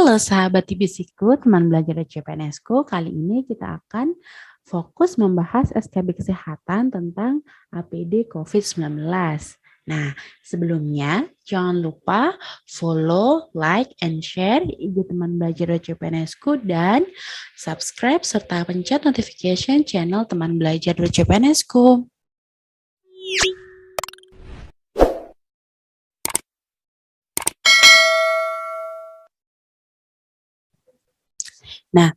Halo sahabat TBC-ku, teman belajar dari CPNS-ku. Kali ini kita akan fokus membahas SKB kesehatan tentang APD COVID-19. Nah, sebelumnya jangan lupa follow, like, and share IG teman belajar dari CPNS-ku dan subscribe serta pencet notification channel teman belajar dari CPNS-ku. Nah,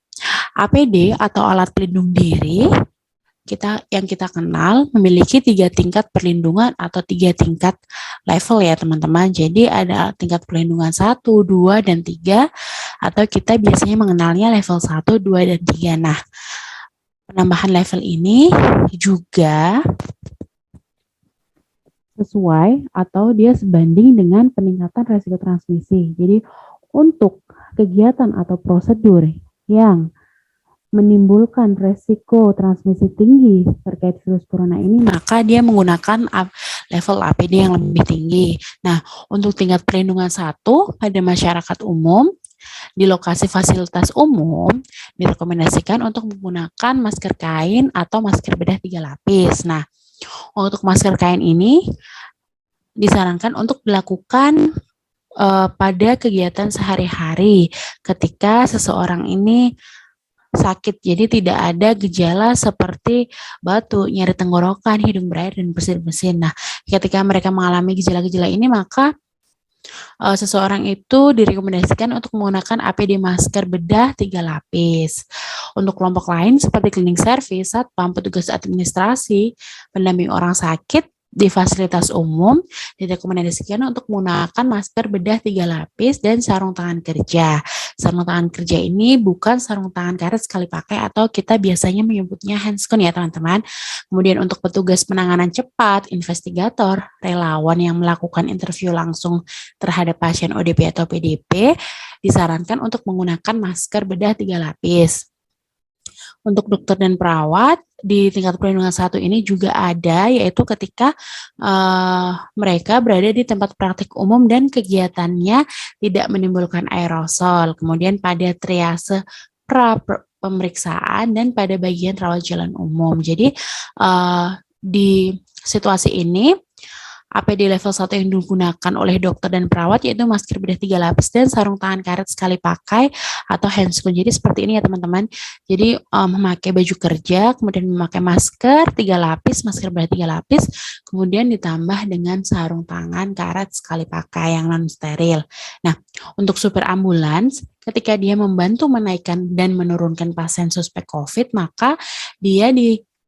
APD atau alat pelindung diri yang kita kenal memiliki 3 tingkat perlindungan atau 3 tingkat level ya teman-teman. Jadi ada tingkat perlindungan 1, 2, dan 3 atau kita biasanya mengenalnya level 1, 2, dan 3. Nah, penambahan level ini juga sesuai atau dia sebanding dengan peningkatan resiko transmisi. Jadi untuk kegiatan atau prosedur yang menimbulkan resiko transmisi tinggi terkait virus corona ini, maka dia menggunakan level APD yang lebih tinggi. Nah, untuk tingkat perlindungan 1 pada masyarakat umum, di lokasi fasilitas umum, direkomendasikan untuk menggunakan masker kain atau masker bedah 3 lapis. Nah, untuk masker kain ini disarankan untuk dilakukan pada kegiatan sehari-hari ketika seseorang ini sakit, jadi tidak ada gejala seperti batuk, nyeri tenggorokan, hidung berair, dan bersin-bersin. Nah, ketika mereka mengalami gejala-gejala ini, maka seseorang itu direkomendasikan untuk menggunakan APD masker bedah 3 lapis. Untuk kelompok lain seperti cleaning service, satpam, petugas administrasi, pendamping orang sakit di fasilitas umum direkomendasikan untuk menggunakan masker bedah 3 lapis dan sarung tangan kerja. Sarung tangan kerja ini bukan sarung tangan karet sekali pakai atau kita biasanya menyebutnya handscone ya teman-teman. Kemudian untuk petugas penanganan cepat, investigator, relawan yang melakukan interview langsung terhadap pasien ODP atau PDP disarankan untuk menggunakan masker bedah 3 lapis. Untuk dokter dan perawat di tingkat perlindungan 1 ini juga ada, yaitu ketika mereka berada di tempat praktik umum dan kegiatannya tidak menimbulkan aerosol. Kemudian pada triase pemeriksaan dan pada bagian rawat jalan umum. Jadi di situasi ini APD level 1 yang digunakan oleh dokter dan perawat yaitu masker bedah 3 lapis dan sarung tangan karet sekali pakai atau handscone. Jadi seperti ini ya teman-teman. Jadi memakai baju kerja, kemudian memakai masker 3 lapis, masker bedah 3 lapis, kemudian ditambah dengan sarung tangan karet sekali pakai yang non steril. Nah, untuk supir ambulans ketika dia membantu menaikkan dan menurunkan pasien suspek COVID, maka dia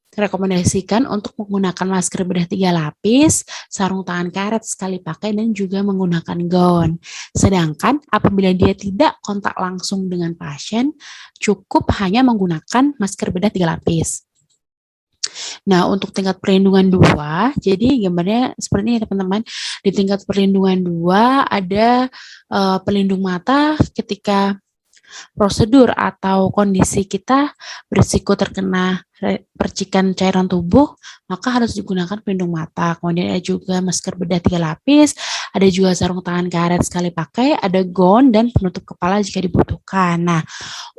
direkomendasikan untuk menggunakan masker bedah 3 lapis, sarung tangan karet sekali pakai, dan juga menggunakan gaun. Sedangkan apabila dia tidak kontak langsung dengan pasien, cukup hanya menggunakan masker bedah 3 lapis. Nah, untuk tingkat perlindungan 2, jadi gambarnya seperti ini teman-teman. Di tingkat perlindungan 2 ada pelindung mata ketika prosedur atau kondisi kita berisiko terkena percikan cairan tubuh, maka harus digunakan pelindung mata. Kemudian ada juga masker bedah 3 lapis, ada juga sarung tangan karet sekali pakai, ada gaun dan penutup kepala jika dibutuhkan. Nah,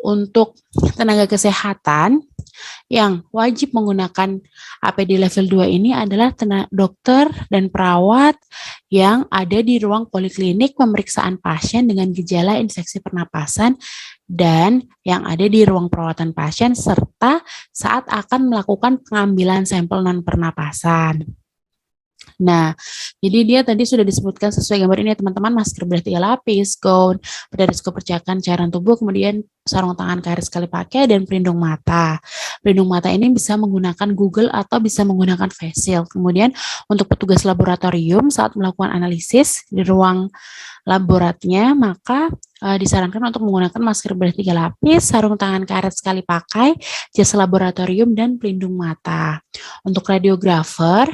untuk tenaga kesehatan yang wajib menggunakan APD level 2 ini adalah dokter dan perawat yang ada di ruang poliklinik pemeriksaan pasien dengan gejala infeksi pernapasan dan yang ada di ruang perawatan pasien serta saat akan melakukan pengambilan sampel non pernapasan. Nah, jadi dia tadi sudah disebutkan sesuai gambar ini teman-teman, masker bedah 3 lapis, gaun, pada risiko percikan cairan tubuh, kemudian sarung tangan karet sekali pakai, dan pelindung mata. Pelindung mata ini bisa menggunakan Google atau bisa menggunakan face shield. Kemudian untuk petugas laboratorium saat melakukan analisis di ruang laboratnya, maka disarankan untuk menggunakan masker bedah 3 lapis, sarung tangan karet sekali pakai, jas laboratorium, dan pelindung mata. Untuk radiografer,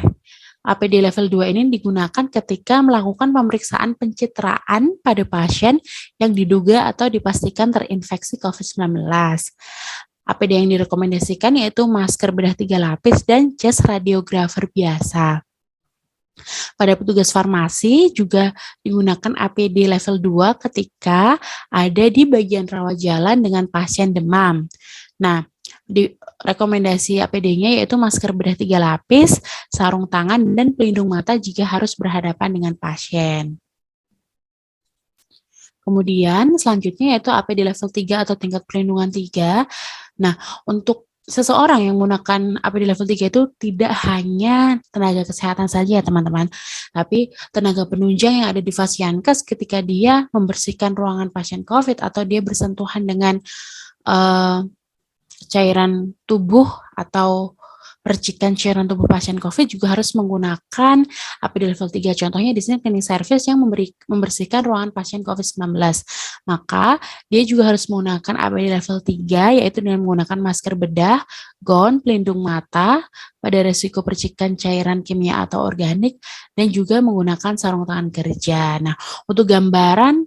APD level 2 ini digunakan ketika melakukan pemeriksaan pencitraan pada pasien yang diduga atau dipastikan terinfeksi COVID-19. APD yang direkomendasikan yaitu masker bedah 3 lapis dan jas radiografer biasa. Pada petugas farmasi juga digunakan APD level 2 ketika ada di bagian rawat jalan dengan pasien demam. Nah, di rekomendasi APD-nya yaitu masker bedah 3 lapis, sarung tangan, dan pelindung mata jika harus berhadapan dengan pasien. Kemudian selanjutnya yaitu APD level 3 atau tingkat perlindungan 3. Nah, untuk seseorang yang menggunakan APD level 3 itu tidak hanya tenaga kesehatan saja ya teman-teman, tapi tenaga penunjang yang ada di Fasiankes ketika dia membersihkan ruangan pasien COVID atau dia bersentuhan dengan cairan tubuh atau percikan cairan tubuh pasien COVID juga harus menggunakan APD level 3. Contohnya di sini cleaning service yang membersihkan ruangan pasien COVID-19. Maka dia juga harus menggunakan APD level 3 yaitu dengan menggunakan masker bedah, gaun, pelindung mata pada resiko percikan cairan kimia atau organik dan juga menggunakan sarung tangan kerja. Nah, untuk gambaran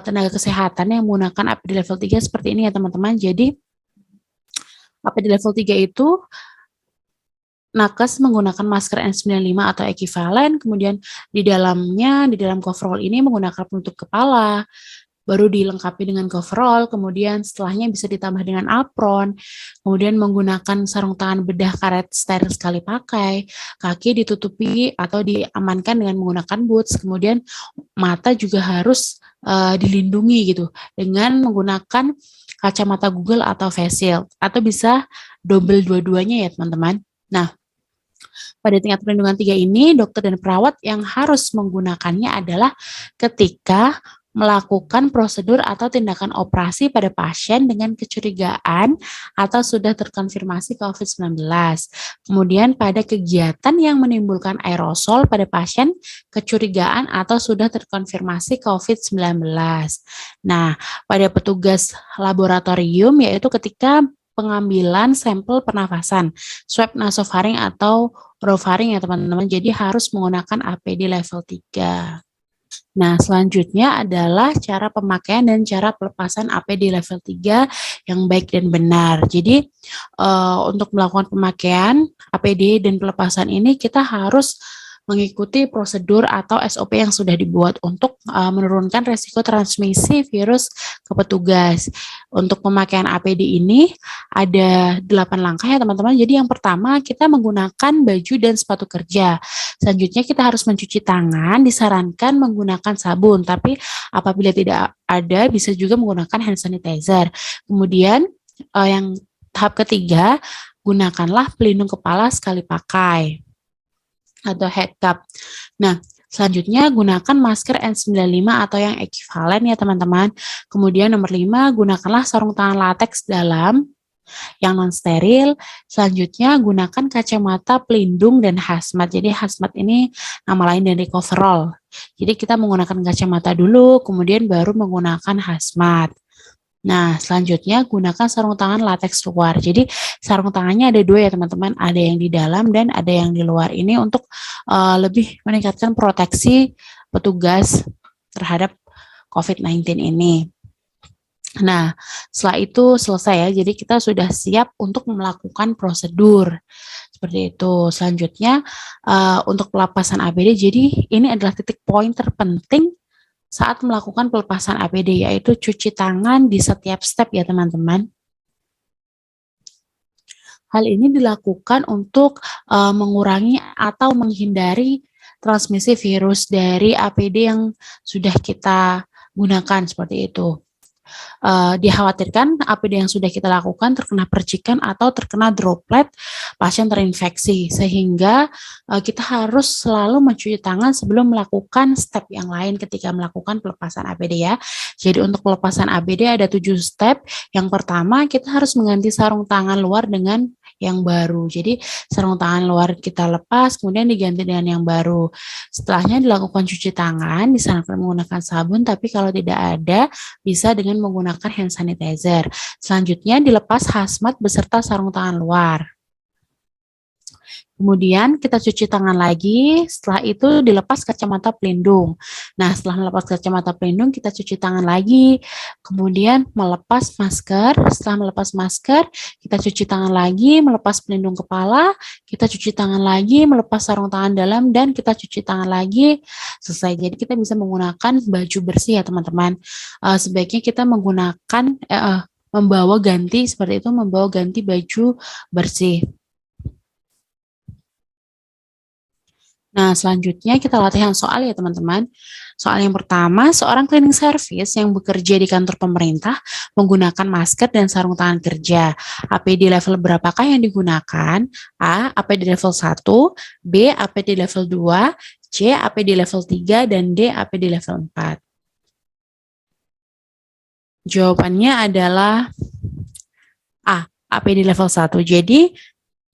tenaga kesehatan yang menggunakan APD level 3 seperti ini ya teman-teman. Jadi APD level 3 itu nakes menggunakan masker N95 atau ekivalen, kemudian di dalam coverall ini menggunakan penutup kepala, baru dilengkapi dengan coverall, kemudian setelahnya bisa ditambah dengan apron, kemudian menggunakan sarung tangan bedah karet steril sekali pakai, kaki ditutupi atau diamankan dengan menggunakan boots, kemudian mata juga harus dilindungi gitu dengan menggunakan kacamata Google atau face shield, atau bisa double dua-duanya ya teman-teman. Nah, pada tingkat perlindungan 3 ini, dokter dan perawat yang harus menggunakannya adalah ketika melakukan prosedur atau tindakan operasi pada pasien dengan kecurigaan atau sudah terkonfirmasi COVID-19. Kemudian pada kegiatan yang menimbulkan aerosol pada pasien kecurigaan atau sudah terkonfirmasi COVID-19. Nah, pada petugas laboratorium yaitu ketika pengambilan sampel pernafasan, swab nasofaring atau orofaring ya teman-teman. Jadi harus menggunakan APD level 3. Nah, selanjutnya adalah cara pemakaian dan cara pelepasan APD level 3 yang baik dan benar. Jadi, untuk melakukan pemakaian APD dan pelepasan ini kita harus mengikuti prosedur atau SOP yang sudah dibuat untuk menurunkan resiko transmisi virus ke petugas. Untuk pemakaian APD ini ada 8 langkah ya teman-teman. Jadi yang pertama kita menggunakan baju dan sepatu kerja. Selanjutnya kita harus mencuci tangan, disarankan menggunakan sabun, tapi apabila tidak ada bisa juga menggunakan hand sanitizer. Kemudian yang tahap ketiga, gunakanlah pelindung kepala sekali pakai atau head cap. Nah, selanjutnya gunakan masker N95 atau yang ekivalen ya teman-teman. Kemudian nomor 5, gunakanlah sarung tangan lateks dalam yang non steril. Selanjutnya gunakan kacamata pelindung dan hazmat. Jadi hazmat ini nama lain dari coverall. Jadi kita menggunakan kacamata dulu, kemudian baru menggunakan hazmat. Nah, selanjutnya gunakan sarung tangan lateks luar. Jadi sarung tangannya ada 2 ya teman-teman, ada yang di dalam dan ada yang di luar. Ini untuk lebih meningkatkan proteksi petugas terhadap COVID-19 ini. Nah, setelah itu selesai ya, jadi kita sudah siap untuk melakukan prosedur. Seperti itu. Selanjutnya, untuk pelepasan APD, jadi ini adalah titik poin terpenting saat melakukan pelepasan APD, yaitu cuci tangan di setiap step ya teman-teman. Hal ini dilakukan untuk mengurangi atau menghindari transmisi virus dari APD yang sudah kita gunakan seperti itu. Dikhawatirkan APD yang sudah kita lakukan terkena percikan atau terkena droplet pasien terinfeksi, sehingga kita harus selalu mencuci tangan sebelum melakukan step yang lain ketika melakukan pelepasan APD ya. Jadi untuk pelepasan APD ada 7 step. Yang pertama kita harus mengganti sarung tangan luar dengan yang baru. Jadi sarung tangan luar kita lepas, kemudian diganti dengan yang baru. Setelahnya dilakukan cuci tangan, disarankan menggunakan sabun, tapi kalau tidak ada, bisa dengan menggunakan hand sanitizer. Selanjutnya dilepas hazmat beserta sarung tangan luar. Kemudian kita cuci tangan lagi, setelah itu dilepas kacamata pelindung. Nah, setelah melepas kacamata pelindung, kita cuci tangan lagi. Kemudian melepas masker, setelah melepas masker, kita cuci tangan lagi, melepas pelindung kepala, kita cuci tangan lagi, melepas sarung tangan dalam, dan kita cuci tangan lagi. Selesai. Jadi kita bisa menggunakan baju bersih ya teman-teman. Sebaiknya kita menggunakan, membawa ganti, seperti itu, membawa ganti baju bersih. Nah, selanjutnya kita latihan soal ya teman-teman. Soal yang pertama, seorang cleaning service yang bekerja di kantor pemerintah menggunakan masker dan sarung tangan kerja. APD level berapakah yang digunakan? A. APD level 1, B. APD level 2, C. APD level 3, dan D. APD level 4. Jawabannya adalah A. APD level 1. Jadi,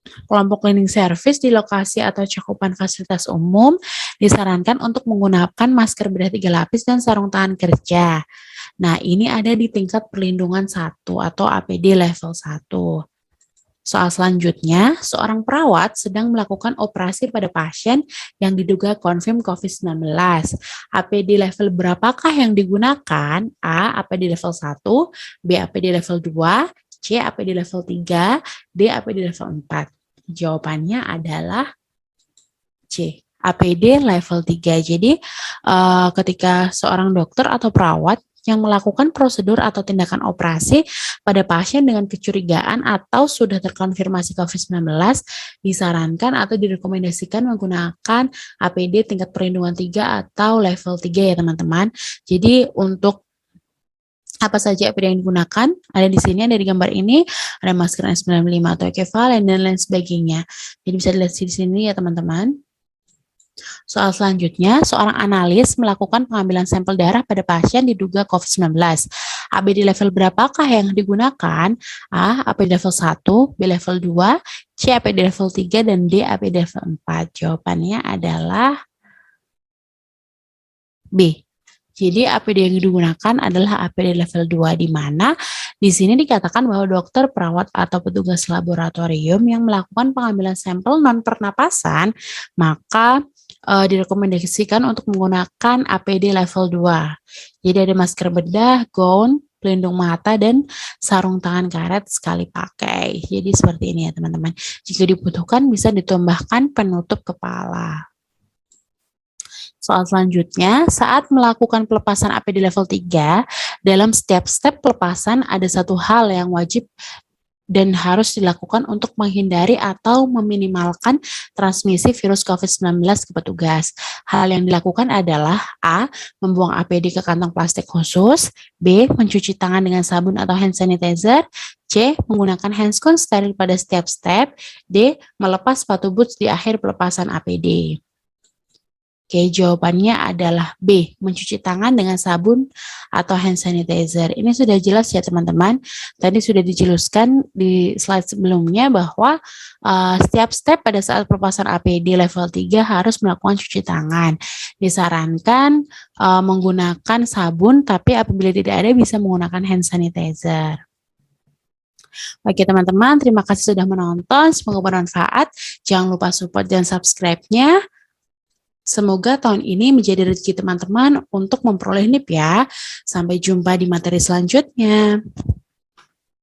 kelompok cleaning service di lokasi atau cakupan fasilitas umum disarankan untuk menggunakan masker bedah 3 lapis dan sarung tangan kerja. Nah, ini ada di tingkat perlindungan 1 atau APD level 1. Soal selanjutnya, seorang perawat sedang melakukan operasi pada pasien yang diduga konfirm COVID-19. APD level berapakah yang digunakan? A. APD level 1, B. APD level 2, C. APD level 3, D. APD level 4. Jawabannya adalah C. APD level 3. Jadi, ketika seorang dokter atau perawat yang melakukan prosedur atau tindakan operasi pada pasien dengan kecurigaan atau sudah terkonfirmasi COVID-19, disarankan atau direkomendasikan menggunakan APD tingkat perlindungan 3 atau level 3 ya teman-teman. Jadi untuk apa saja APD yang digunakan, ada di sini, ada di gambar ini, ada masker N95 atau ekivalen dan lain sebagainya. Jadi bisa dilihat di sini ya teman-teman. Soal selanjutnya, seorang analis melakukan pengambilan sampel darah pada pasien diduga COVID-19. APD level berapakah yang digunakan? A. APD level 1, B level 2, C APD level 3, dan D APD level 4. Jawabannya adalah B. Jadi APD yang digunakan adalah APD level 2, di mana di sini dikatakan bahwa dokter, perawat, atau petugas laboratorium yang melakukan pengambilan sampel non-pernapasan, maka direkomendasikan untuk menggunakan APD level 2. Jadi ada masker bedah, gaun, pelindung mata, dan sarung tangan karet sekali pakai. Jadi seperti ini ya teman-teman. Jika dibutuhkan bisa ditambahkan penutup kepala. Soal selanjutnya, saat melakukan pelepasan APD level 3, dalam setiap step pelepasan ada satu hal yang wajib dan harus dilakukan untuk menghindari atau meminimalkan transmisi virus COVID-19 ke petugas. Hal yang dilakukan adalah A. Membuang APD ke kantong plastik khusus, B. Mencuci tangan dengan sabun atau hand sanitizer, C. Menggunakan handskon steril pada setiap step, D. Melepas sepatu boots di akhir pelepasan APD. Oke, jawabannya adalah B, mencuci tangan dengan sabun atau hand sanitizer. Ini sudah jelas ya teman-teman. Tadi sudah dijelaskan di slide sebelumnya bahwa setiap step pada saat pelepasan APD level 3 harus melakukan cuci tangan. Disarankan menggunakan sabun, tapi apabila tidak ada bisa menggunakan hand sanitizer. Oke teman-teman, terima kasih sudah menonton. Semoga bermanfaat. Jangan lupa support dan subscribe-nya. Semoga tahun ini menjadi rezeki teman-teman untuk memperoleh NIP ya. Sampai jumpa di materi selanjutnya.